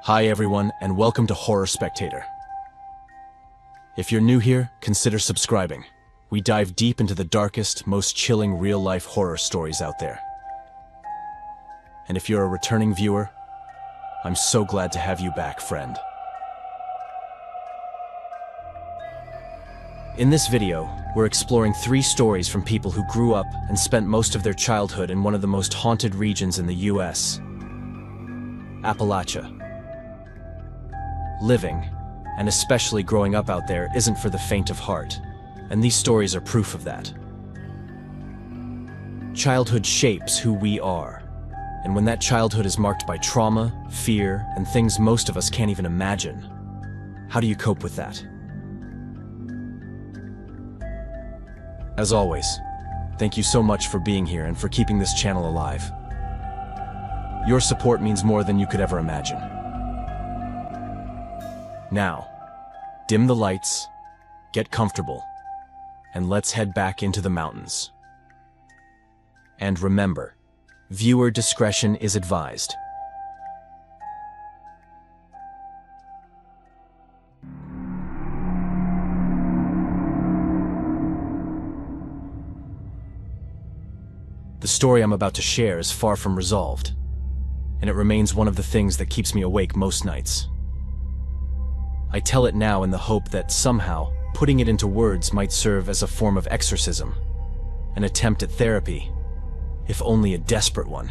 Hi everyone, and welcome to Horror Spectator. If you're new here, consider subscribing. We dive deep into the darkest, most chilling real-life horror stories out there. And if you're a returning viewer, I'm so glad to have you back, friend. In this video, we're exploring 3 stories from people who grew up and spent most of their childhood in one of the most haunted regions in the US, Appalachia. Living, and especially growing up out there, isn't for the faint of heart, and these stories are proof of that. Childhood shapes who we are, and when that childhood is marked by trauma, fear, and things most of us can't even imagine, how do you cope with that? As always, thank you so much for being here and for keeping this channel alive. Your support means more than you could ever imagine. Now, dim the lights, get comfortable, and let's head back into the mountains. And remember, viewer discretion is advised. The story I'm about to share is far from resolved, and it remains one of the things that keeps me awake most nights. I tell it now in the hope that somehow, putting it into words might serve as a form of exorcism, an attempt at therapy, if only a desperate one.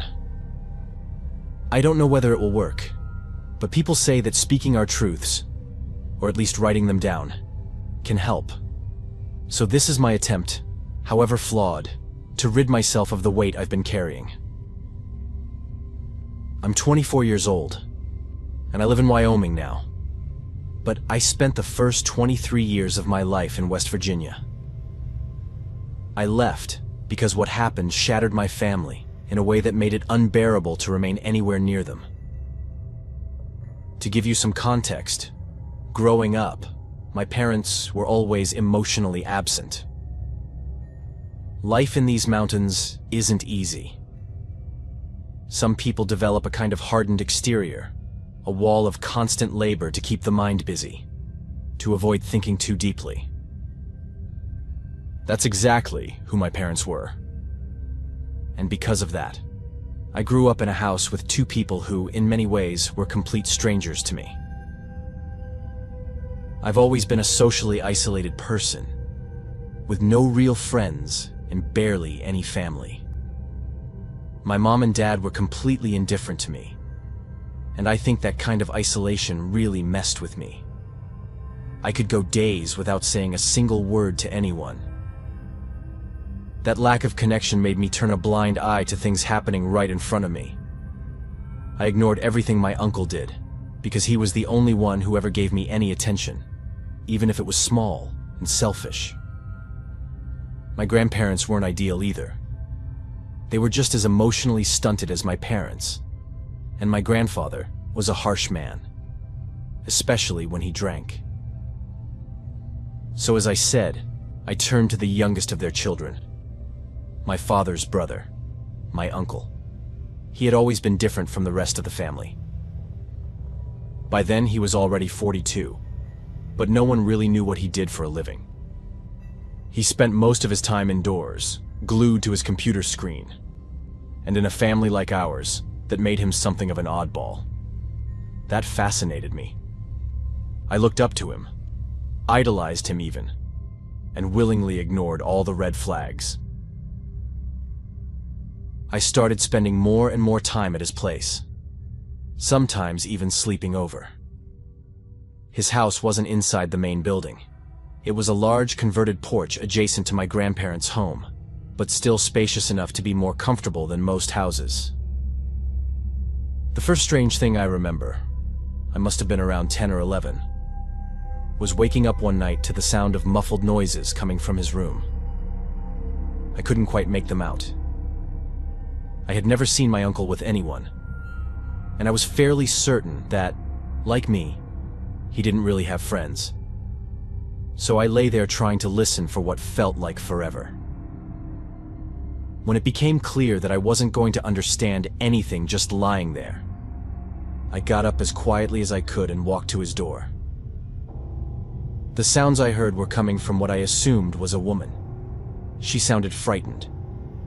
I don't know whether it will work, but people say that speaking our truths, or at least writing them down, can help. So this is my attempt, however flawed, to rid myself of the weight I've been carrying. I'm 24 years old, and I live in Wyoming now. But I spent the first 23 years of my life in West Virginia. I left because what happened shattered my family in a way that made it unbearable to remain anywhere near them. To give you some context, growing up, my parents were always emotionally absent. Life in these mountains isn't easy. Some people develop a kind of hardened exterior, a wall of constant labor to keep the mind busy, to avoid thinking too deeply. That's exactly who my parents were. And because of that, I grew up in a house with 2 people who, in many ways, were complete strangers to me. I've always been a socially isolated person, with no real friends and barely any family. My mom and dad were completely indifferent to me, and I think that kind of isolation really messed with me. I could go days without saying a single word to anyone. That lack of connection made me turn a blind eye to things happening right in front of me. I ignored everything my uncle did, because he was the only one who ever gave me any attention, even if it was small and selfish. My grandparents weren't ideal either. They were just as emotionally stunted as my parents, and my grandfather was a harsh man, especially when he drank. So as I said, I turned to the youngest of their children, my father's brother, my uncle. He had always been different from the rest of the family. By then he was already 42, but no one really knew what he did for a living. He spent most of his time indoors, glued to his computer screen, and in a family like ours, that made him something of an oddball. That fascinated me. I looked up to him, idolized him even, and willingly ignored all the red flags. I started spending more and more time at his place, sometimes even sleeping over. His house wasn't inside the main building. It was a large converted porch adjacent to my grandparents' home, but still spacious enough to be more comfortable than most houses. The first strange thing I remember, I must have been around 10 or 11, was waking up one night to the sound of muffled noises coming from his room. I couldn't quite make them out. I had never seen my uncle with anyone, and I was fairly certain that, like me, he didn't really have friends. So I lay there trying to listen for what felt like forever. When it became clear that I wasn't going to understand anything just lying there, I got up as quietly as I could and walked to his door. The sounds I heard were coming from what I assumed was a woman. She sounded frightened,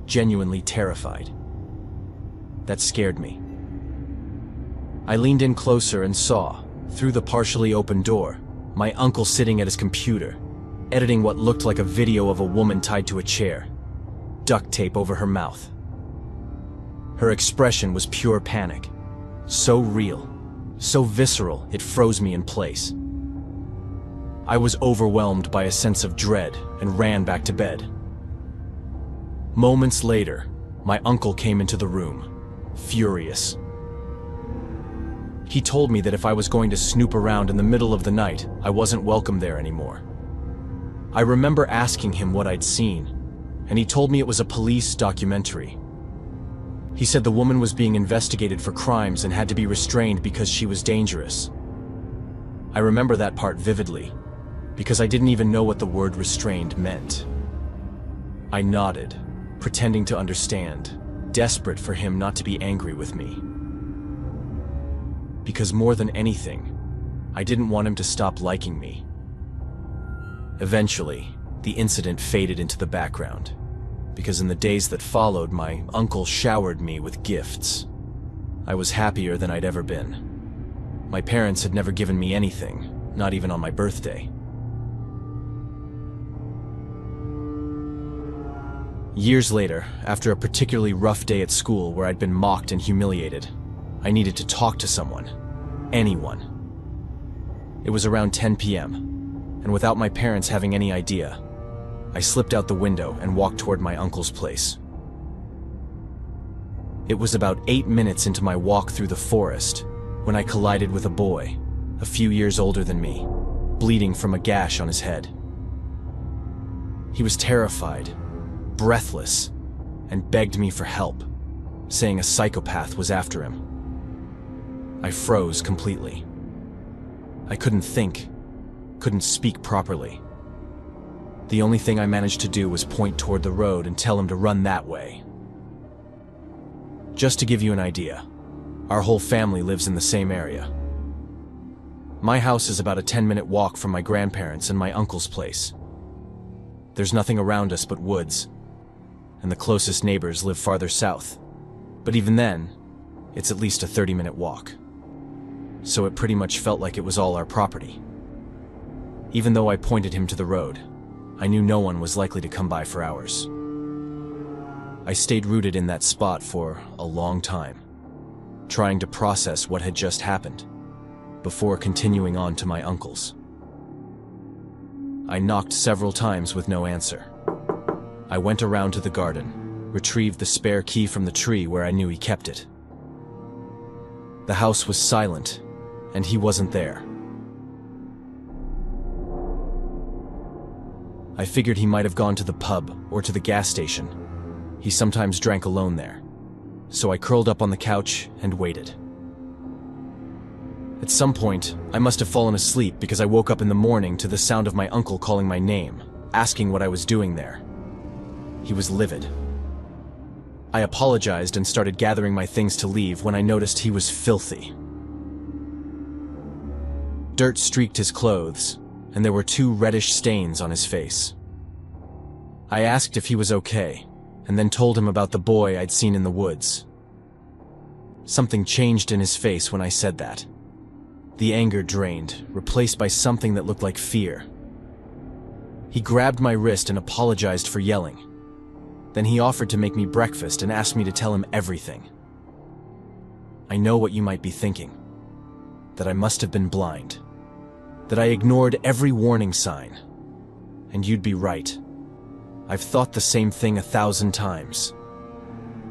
genuinely terrified. That scared me. I leaned in closer and saw, through the partially open door, my uncle sitting at his computer, editing what looked like a video of a woman tied to a chair, duct tape over her mouth. Her expression was pure panic, so real, so visceral it froze me in place. I was overwhelmed by a sense of dread and ran back to bed. Moments later, my uncle came into the room, furious. He told me that if I was going to snoop around in the middle of the night, I wasn't welcome there anymore. I remember asking him what I'd seen, and he told me it was a police documentary. He said the woman was being investigated for crimes and had to be restrained because she was dangerous. I remember that part vividly, because I didn't even know what the word restrained meant. I nodded, pretending to understand, desperate for him not to be angry with me. Because more than anything, I didn't want him to stop liking me. Eventually, the incident faded into the background, because in the days that followed, my uncle showered me with gifts. I was happier than I'd ever been. My parents had never given me anything, not even on my birthday. Years later, after a particularly rough day at school where I'd been mocked and humiliated, I needed to talk to someone. Anyone. It was around 10 p.m., and without my parents having any idea, I slipped out the window and walked toward my uncle's place. It was about 8 minutes into my walk through the forest when I collided with a boy, a few years older than me, bleeding from a gash on his head. He was terrified, breathless, and begged me for help, saying a psychopath was after him. I froze completely. I couldn't think, couldn't speak properly. The only thing I managed to do was point toward the road and tell him to run that way. Just to give you an idea, our whole family lives in the same area. My house is about a 10-minute walk from my grandparents' and my uncle's place. There's nothing around us but woods, and the closest neighbors live farther south. But even then, it's at least a 30-minute walk. So it pretty much felt like it was all our property. Even though I pointed him to the road, I knew no one was likely to come by for hours. I stayed rooted in that spot for a long time, trying to process what had just happened, before continuing on to my uncle's. I knocked several times with no answer. I went around to the garden, retrieved the spare key from the tree where I knew he kept it. The house was silent, and he wasn't there. I figured he might have gone to the pub or to the gas station. He sometimes drank alone there. So I curled up on the couch and waited. At some point, I must have fallen asleep because I woke up in the morning to the sound of my uncle calling my name, asking what I was doing there. He was livid. I apologized and started gathering my things to leave when I noticed he was filthy. Dirt streaked his clothes, and there were 2 reddish stains on his face. I asked if he was okay, and then told him about the boy I'd seen in the woods. Something changed in his face when I said that. The anger drained, replaced by something that looked like fear. He grabbed my wrist and apologized for yelling. Then he offered to make me breakfast and asked me to tell him everything. I know what you might be thinking. That I must have been blind. That I ignored every warning sign. And you'd be right. I've thought the same thing 1,000 times.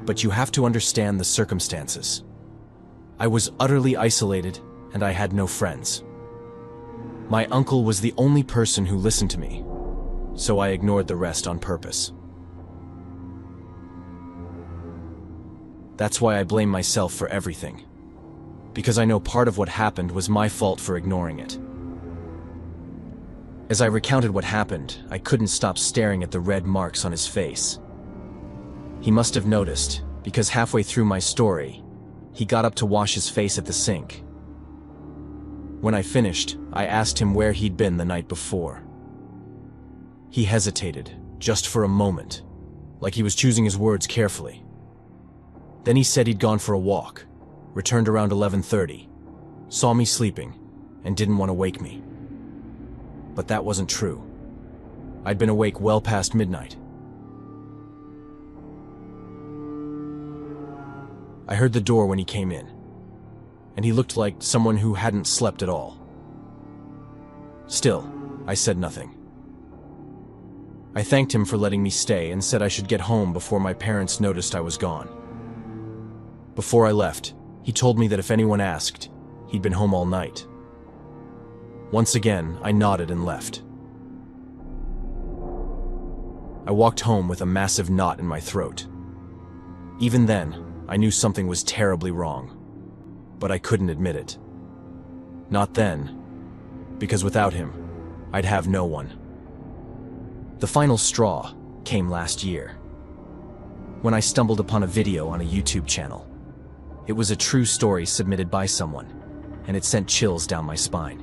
But you have to understand the circumstances. I was utterly isolated, and I had no friends. My uncle was the only person who listened to me, so I ignored the rest on purpose. That's why I blame myself for everything. Because I know part of what happened was my fault for ignoring it. As I recounted what happened, I couldn't stop staring at the red marks on his face. He must have noticed, because halfway through my story, he got up to wash his face at the sink, When I finished, I asked him where he'd been the night before. He hesitated, just for a moment, like he was choosing his words carefully. Then he said he'd gone for a walk, returned around 11:30, saw me sleeping, and didn't want to wake me. But that wasn't true. I'd been awake well past midnight. I heard the door when he came in, and he looked like someone who hadn't slept at all. Still, I said nothing. I thanked him for letting me stay and said I should get home before my parents noticed I was gone. Before I left, he told me that if anyone asked, he'd been home all night. Once again, I nodded and left. I walked home with a massive knot in my throat. Even then, I knew something was terribly wrong, but I couldn't admit it. Not then, because without him, I'd have no one. The final straw came last year, when I stumbled upon a video on a YouTube channel. It was a true story submitted by someone, and it sent chills down my spine.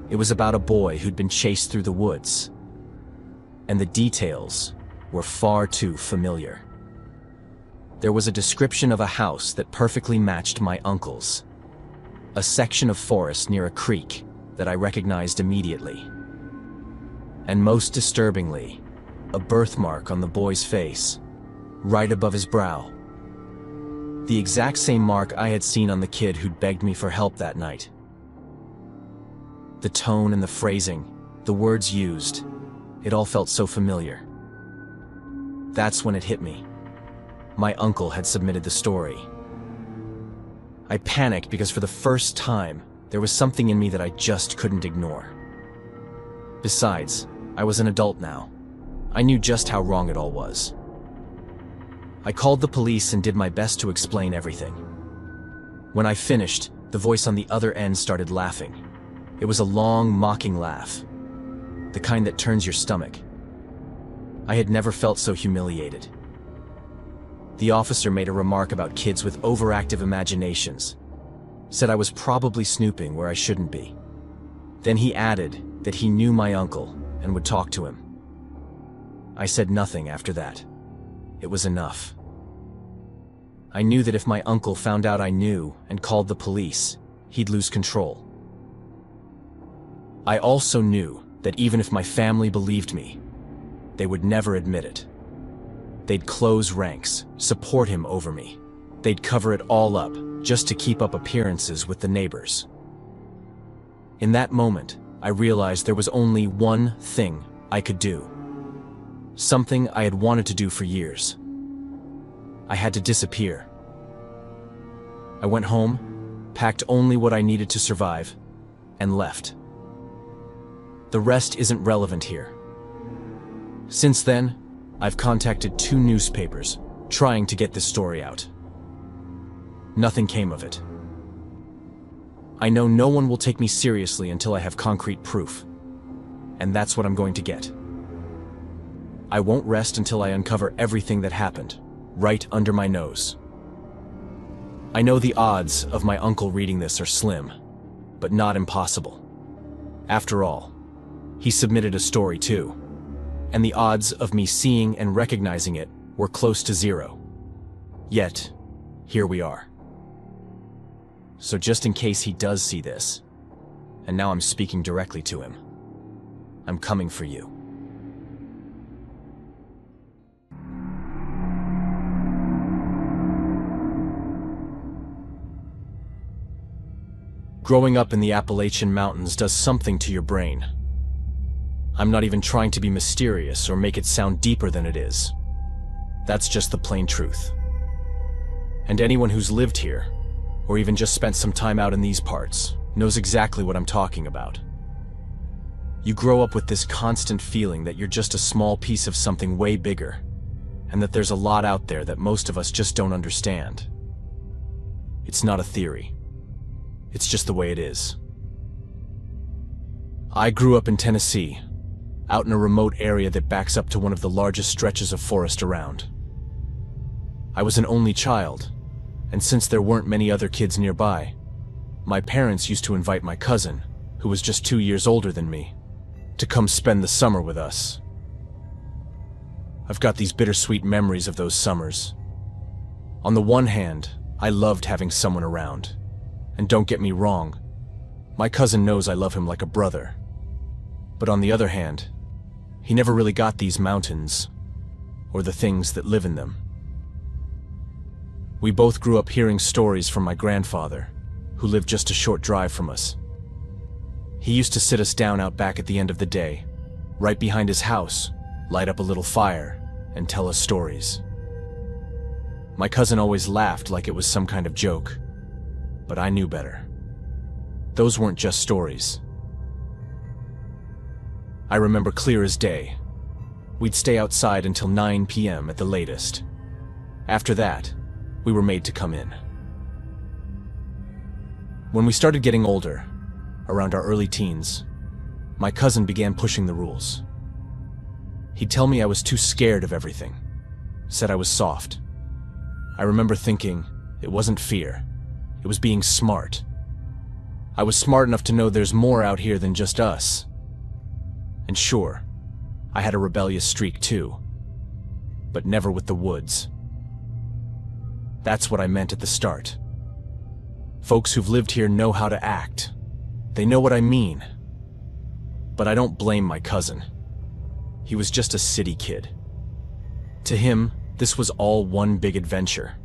It was about a boy who'd been chased through the woods, and the details were far too familiar. There was a description of a house that perfectly matched my uncle's, a section of forest near a creek that I recognized immediately. And most disturbingly, a birthmark on the boy's face, right above his brow. The exact same mark I had seen on the kid who'd begged me for help that night. The tone and the phrasing, the words used, it all felt so familiar. That's when it hit me. My uncle had submitted the story. I panicked because for the first time, there was something in me that I just couldn't ignore. Besides, I was an adult now. I knew just how wrong it all was. I called the police and did my best to explain everything. When I finished, the voice on the other end started laughing. It was a long, mocking laugh, the kind that turns your stomach. I had never felt so humiliated. The officer made a remark about kids with overactive imaginations, said I was probably snooping where I shouldn't be. Then he added that he knew my uncle and would talk to him. I said nothing after that. It was enough. I knew that if my uncle found out I knew and called the police, he'd lose control. I also knew that even if my family believed me, they would never admit it. They'd close ranks, support him over me. They'd cover it all up just to keep up appearances with the neighbors. In that moment, I realized there was only one thing I could do. Something I had wanted to do for years. I had to disappear. I went home, packed only what I needed to survive, and left. The rest isn't relevant here. Since then, I've contacted 2 newspapers, trying to get this story out. Nothing came of it. I know no one will take me seriously until I have concrete proof, and that's what I'm going to get. I won't rest until I uncover everything that happened, right under my nose. I know the odds of my uncle reading this are slim, but not impossible. After all, he submitted a story too, and the odds of me seeing and recognizing it were close to 0. Yet, here we are. So just in case he does see this, and now I'm speaking directly to him, I'm coming for you. Growing up in the Appalachian Mountains does something to your brain. I'm not even trying to be mysterious or make it sound deeper than it is. That's just the plain truth. And anyone who's lived here, or even just spent some time out in these parts, knows exactly what I'm talking about. You grow up with this constant feeling that you're just a small piece of something way bigger, and that there's a lot out there that most of us just don't understand. It's not a theory. It's just the way it is. I grew up in Tennessee, out in a remote area that backs up to one of the largest stretches of forest around. I was an only child, and since there weren't many other kids nearby, my parents used to invite my cousin, who was just 2 years older than me, to come spend the summer with us. I've got these bittersweet memories of those summers. On the one hand, I loved having someone around. And don't get me wrong, my cousin knows I love him like a brother. But on the other hand, he never really got these mountains, or the things that live in them. We both grew up hearing stories from my grandfather, who lived just a short drive from us. He used to sit us down out back at the end of the day, right behind his house, light up a little fire, and tell us stories. My cousin always laughed like it was some kind of joke, but I knew better. Those weren't just stories. I remember clear as day. We'd stay outside until 9 p.m. at the latest. After that, we were made to come in. When we started getting older, around our early teens, my cousin began pushing the rules. He'd tell me I was too scared of everything, said I was soft. I remember thinking it wasn't fear, it was being smart. I was smart enough to know there's more out here than just us. And sure, I had a rebellious streak too, but never with the woods. That's what I meant at the start. Folks who've lived here know how to act. They know what I mean. But I don't blame my cousin. He was just a city kid. To him, this was all one big adventure.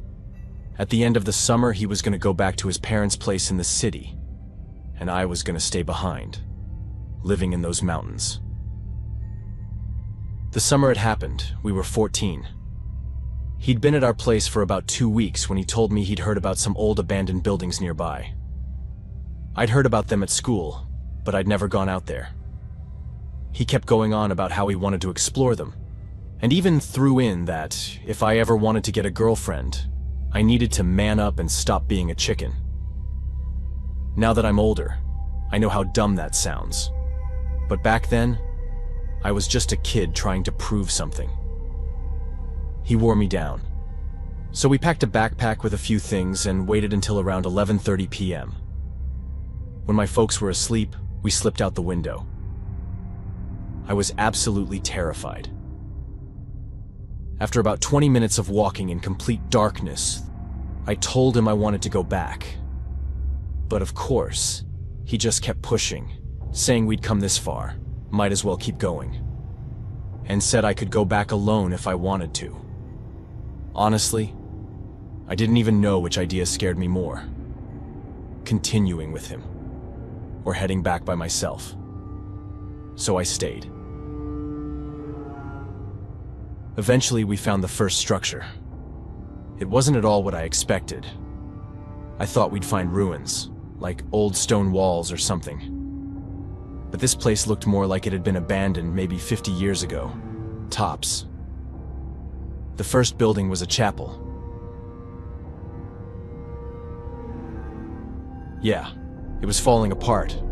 At the end of the summer, he was going to go back to his parents' place in the city, and I was going to stay behind, living in those mountains. The summer it happened, we were 14. He'd been at our place for about 2 weeks when he told me he'd heard about some old abandoned buildings nearby. I'd heard about them at school, but I'd never gone out there. He kept going on about how he wanted to explore them, and even threw in that if I ever wanted to get a girlfriend, I needed to man up and stop being a chicken. Now that I'm older, I know how dumb that sounds. But back then, I was just a kid trying to prove something. He wore me down. So we packed a backpack with a few things and waited until around 11:30 p.m. When my folks were asleep, we slipped out the window. I was absolutely terrified. After about 20 minutes of walking in complete darkness, I told him I wanted to go back. But of course, he just kept pushing, saying we'd come this far, might as well keep going, and said I could go back alone if I wanted to. Honestly, I didn't even know which idea scared me more, continuing with him, or heading back by myself. So I stayed. Eventually, we found the first structure. It wasn't at all what I expected. I thought we'd find ruins, like old stone walls or something. But this place looked more like it had been abandoned maybe 50 years ago, tops. The first building was a chapel. Yeah, it was falling apart,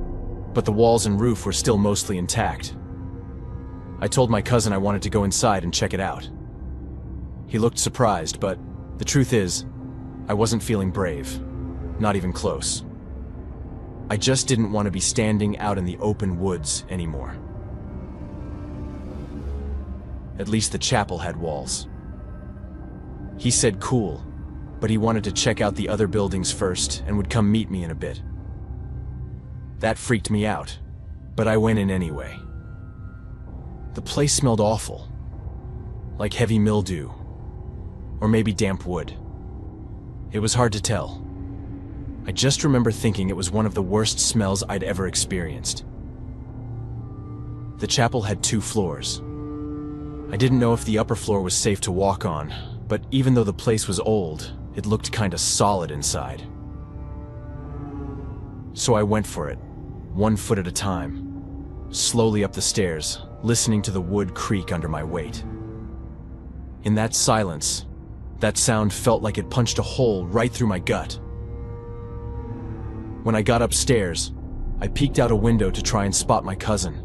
but the walls and roof were still mostly intact. I told my cousin I wanted to go inside and check it out. He looked surprised, but the truth is, I wasn't feeling brave, not even close. I just didn't want to be standing out in the open woods anymore. At least the chapel had walls. He said cool, but he wanted to check out the other buildings first and would come meet me in a bit. That freaked me out, but I went in anyway. The place smelled awful, like heavy mildew, or maybe damp wood. It was hard to tell. I just remember thinking it was one of the worst smells I'd ever experienced. The chapel had 2 floors. I didn't know if the upper floor was safe to walk on, but even though the place was old, it looked kinda solid inside. So I went for it, 1 foot at a time, slowly up the stairs, listening to the wood creak under my weight. In that silence, that sound felt like it punched a hole right through my gut. When I got upstairs, I peeked out a window to try and spot my cousin.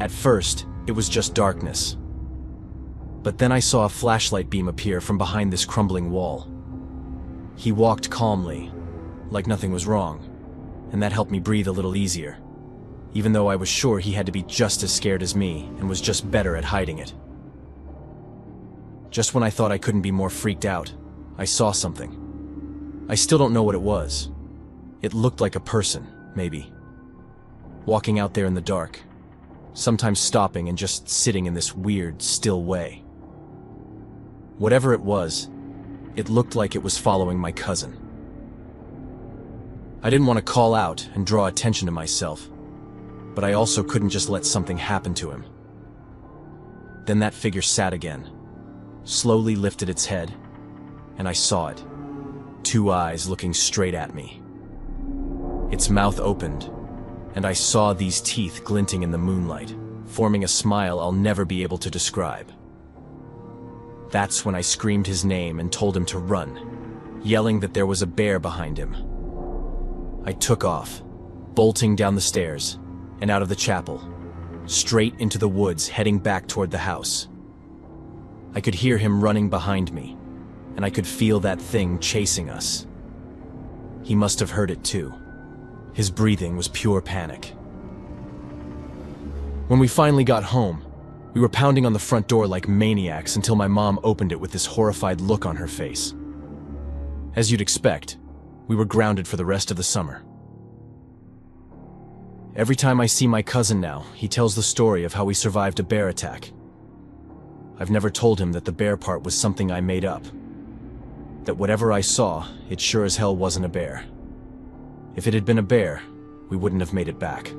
At first, it was just darkness. But then I saw a flashlight beam appear from behind this crumbling wall. He walked calmly, like nothing was wrong, and that helped me breathe a little easier, even though I was sure he had to be just as scared as me and was just better at hiding it. Just when I thought I couldn't be more freaked out, I saw something. I still don't know what it was. It looked like a person, maybe. Walking out there in the dark, sometimes stopping and just sitting in this weird, still way. Whatever it was, it looked like it was following my cousin. I didn't want to call out and draw attention to myself, but I also couldn't just let something happen to him. Then that figure sat again, slowly lifted its head, and I saw it. 2 eyes looking straight at me. Its mouth opened, and I saw these teeth glinting in the moonlight, forming a smile I'll never be able to describe. That's when I screamed his name and told him to run, yelling that there was a bear behind him. I took off, bolting down the stairs and out of the chapel, straight into the woods heading back toward the house. I could hear him running behind me, and I could feel that thing chasing us. He must have heard it too. His breathing was pure panic. When we finally got home, we were pounding on the front door like maniacs until my mom opened it with this horrified look on her face. As you'd expect, we were grounded for the rest of the summer. Every time I see my cousin now, he tells the story of how we survived a bear attack. I've never told him that the bear part was something I made up. That whatever I saw, it sure as hell wasn't a bear. If it had been a bear, we wouldn't have made it back.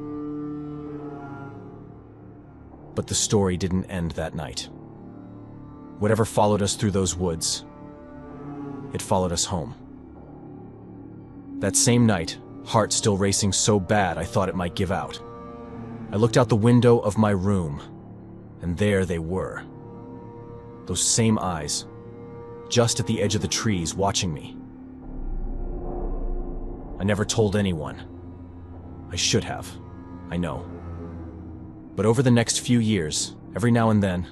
But the story didn't end that night. Whatever followed us through those woods, it followed us home. That same night, heart still racing so bad I thought it might give out. I looked out the window of my room, and there they were. Those same eyes, just at the edge of the trees watching me. I never told anyone. I should have, I know. But over the next few years, every now and then,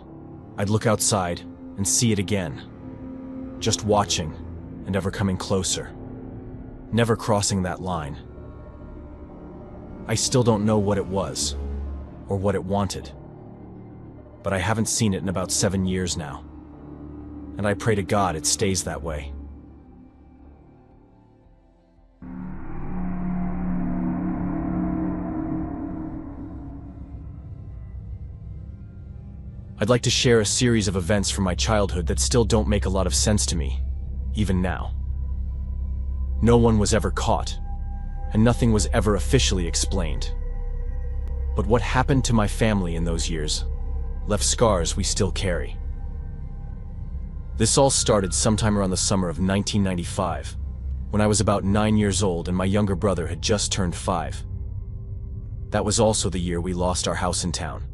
I'd look outside and see it again. Just watching and ever coming closer. Never crossing that line. I still don't know what it was, or what it wanted. But I haven't seen it in about 7 years now. And I pray to God it stays that way. I'd like to share a series of events from my childhood that still don't make a lot of sense to me, even now. No one was ever caught, and nothing was ever officially explained. But what happened to my family in those years left scars we still carry. This all started sometime around the summer of 1995, when I was about 9 years old and my younger brother had just turned 5. That was also the year we lost our house in town.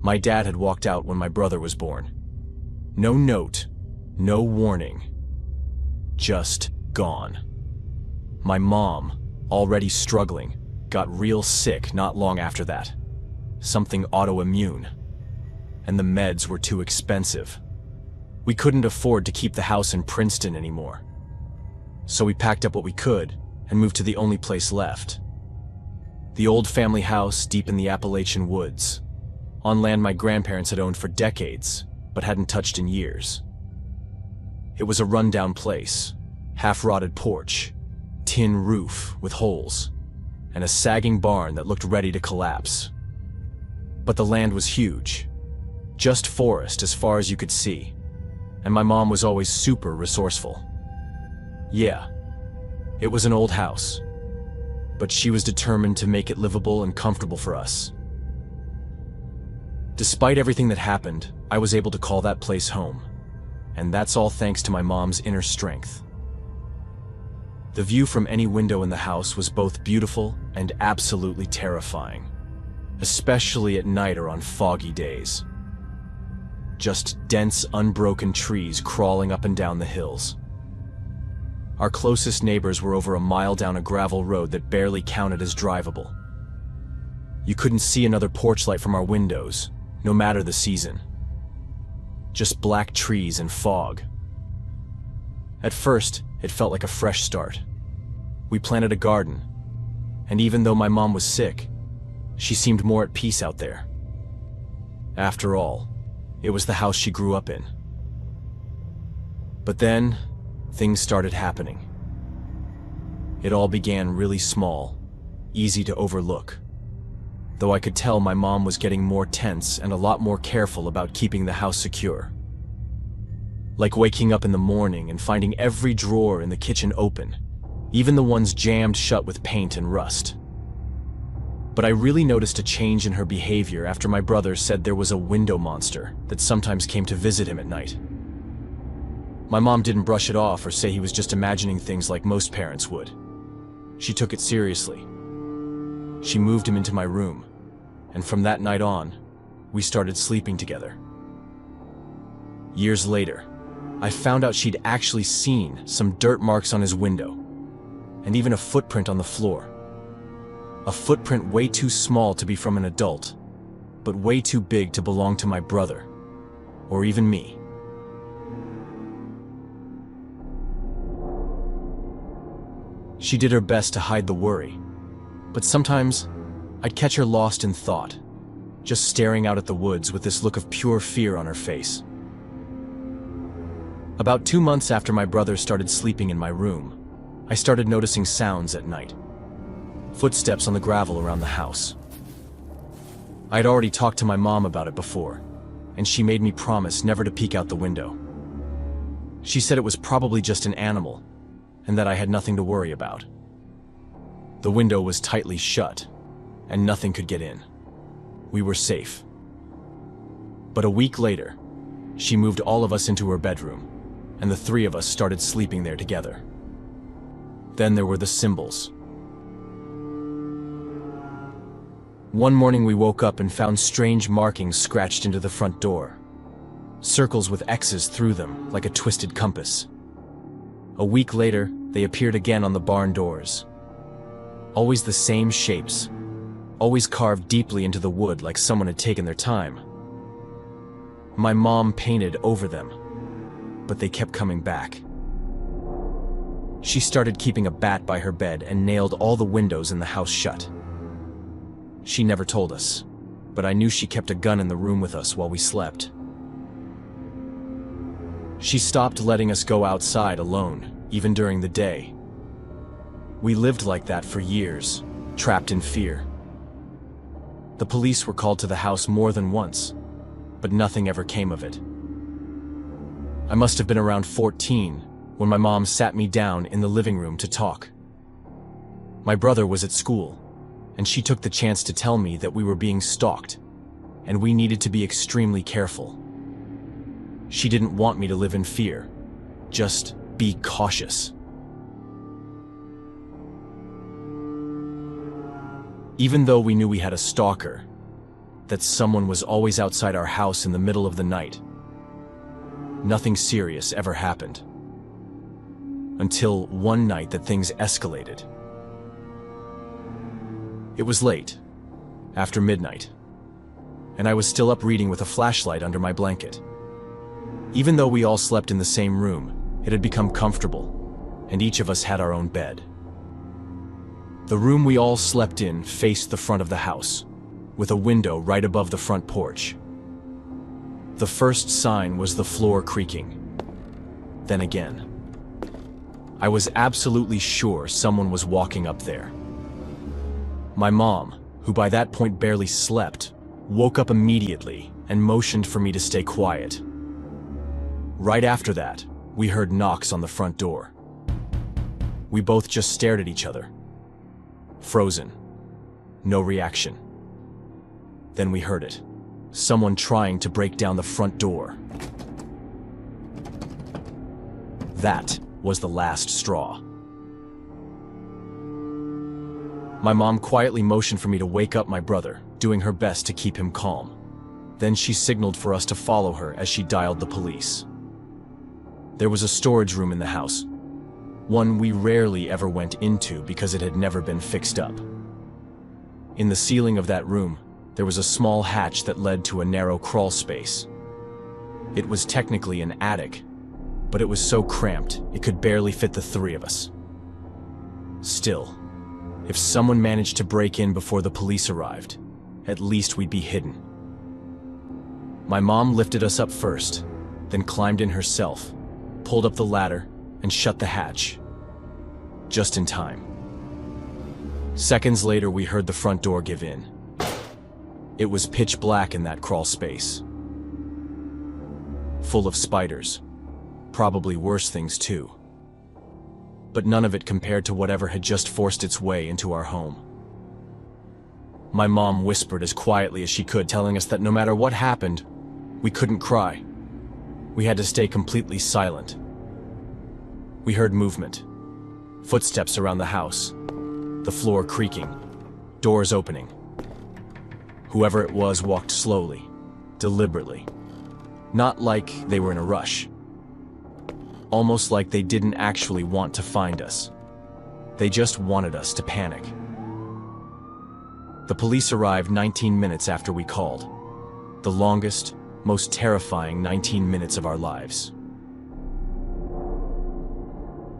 My dad had walked out when my brother was born. No note, no warning. Just gone. My mom, already struggling, got real sick not long after that. Something autoimmune. And the meds were too expensive. We couldn't afford to keep the house in Princeton anymore. So we packed up what we could and moved to the only place left. The old family house deep in the Appalachian woods, on land my grandparents had owned for decades, but hadn't touched in years. It was a rundown place, half-rotted porch, tin roof with holes, and a sagging barn that looked ready to collapse. But the land was huge, just forest as far as you could see, and my mom was always super resourceful. Yeah, it was an old house, but she was determined to make it livable and comfortable for us. Despite everything that happened, I was able to call that place home, and that's all thanks to my mom's inner strength. The view from any window in the house was both beautiful and absolutely terrifying, especially at night or on foggy days. Just dense, unbroken trees crawling up and down the hills. Our closest neighbors were over a mile down a gravel road that barely counted as drivable. You couldn't see another porch light from our windows, no matter the season. Just black trees and fog. At first, it felt like a fresh start. We planted a garden, and even though my mom was sick, she seemed more at peace out there. After all, it was the house she grew up in. But then, things started happening. It all began really small, easy to overlook, though I could tell my mom was getting more tense and a lot more careful about keeping the house secure. Like waking up in the morning and finding every drawer in the kitchen open, even the ones jammed shut with paint and rust. But I really noticed a change in her behavior after my brother said there was a window monster that sometimes came to visit him at night. My mom didn't brush it off or say he was just imagining things like most parents would. She took it seriously. She moved him into my room, and from that night on, we started sleeping together. Years later, I found out she'd actually seen some dirt marks on his window, and even a footprint on the floor. A footprint way too small to be from an adult, but way too big to belong to my brother, or even me. She did her best to hide the worry, but sometimes I'd catch her lost in thought, just staring out at the woods with this look of pure fear on her face. About 2 months after my brother started sleeping in my room, I started noticing sounds at night. Footsteps on the gravel around the house. I'd already talked to my mom about it before, and she made me promise never to peek out the window. She said it was probably just an animal, and that I had nothing to worry about. The window was tightly shut, and nothing could get in. We were safe. But a week later, she moved all of us into her bedroom, and the three of us started sleeping there together. Then there were the symbols. One morning we woke up and found strange markings scratched into the front door. Circles with X's through them, like a twisted compass. A week later, they appeared again on the barn doors. Always the same shapes, always carved deeply into the wood like someone had taken their time. My mom painted over them, but they kept coming back. She started keeping a bat by her bed and nailed all the windows in the house shut. She never told us, but I knew she kept a gun in the room with us while we slept. She stopped letting us go outside alone, even during the day. We lived like that for years, trapped in fear. The police were called to the house more than once, but nothing ever came of it. I must have been around 14 when my mom sat me down in the living room to talk. My brother was at school, and she took the chance to tell me that we were being stalked, and we needed to be extremely careful. She didn't want me to live in fear, just be cautious. Even though we knew we had a stalker, that someone was always outside our house in the middle of the night, nothing serious ever happened. Until one night that things escalated. It was late, after midnight, and I was still up reading with a flashlight under my blanket. Even though we all slept in the same room, it had become comfortable, and each of us had our own bed. The room we all slept in faced the front of the house, with a window right above the front porch. The first sign was the floor creaking. Then again. I was absolutely sure someone was walking up there. My mom, who by that point barely slept, woke up immediately and motioned for me to stay quiet. Right after that, we heard knocks on the front door. We both just stared at each other. Frozen. No reaction. Then we heard it. Someone trying to break down the front door. That was the last straw. My mom quietly motioned for me to wake up my brother, doing her best to keep him calm. Then she signaled for us to follow her as she dialed the police. There was a storage room in the house, one we rarely ever went into because it had never been fixed up. In the ceiling of that room, there was a small hatch that led to a narrow crawl space. It was technically an attic, but it was so cramped it could barely fit the three of us. Still, if someone managed to break in before the police arrived, at least we'd be hidden. My mom lifted us up first, then climbed in herself, pulled up the ladder, and shut the hatch. Just in time. Seconds later, we heard the front door give in. It was pitch black in that crawl space. Full of spiders. Probably worse things too. But none of it compared to whatever had just forced its way into our home. My mom whispered as quietly as she could, telling us that no matter what happened, we couldn't cry. We had to stay completely silent. We heard movement. Footsteps around the house. The floor creaking. Doors opening. Whoever it was walked slowly, deliberately. Not like they were in a rush. Almost like they didn't actually want to find us. They just wanted us to panic. The police arrived 19 minutes after we called. The longest, most terrifying 19 minutes of our lives.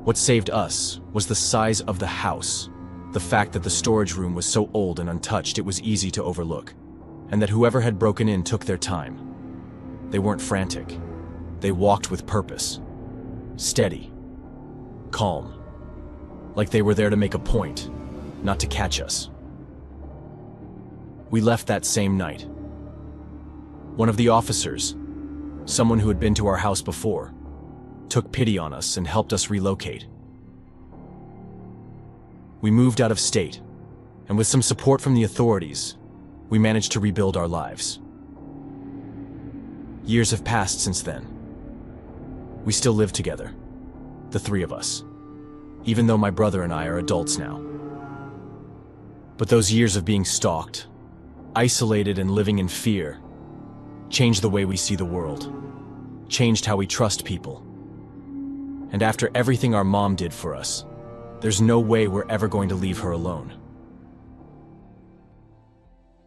What saved us was the size of the house. The fact that the storage room was so old and untouched it was easy to overlook, and that whoever had broken in took their time. They weren't frantic. They walked with purpose. Steady. Calm. Like they were there to make a point, not to catch us. We left that same night. One of the officers, someone who had been to our house before, took pity on us and helped us relocate. We moved out of state, and with some support from the authorities, we managed to rebuild our lives. Years have passed since then. We still live together, the three of us, even though my brother and I are adults now. But those years of being stalked, isolated and living in fear, changed the way we see the world, changed how we trust people. And after everything our mom did for us, there's no way we're ever going to leave her alone.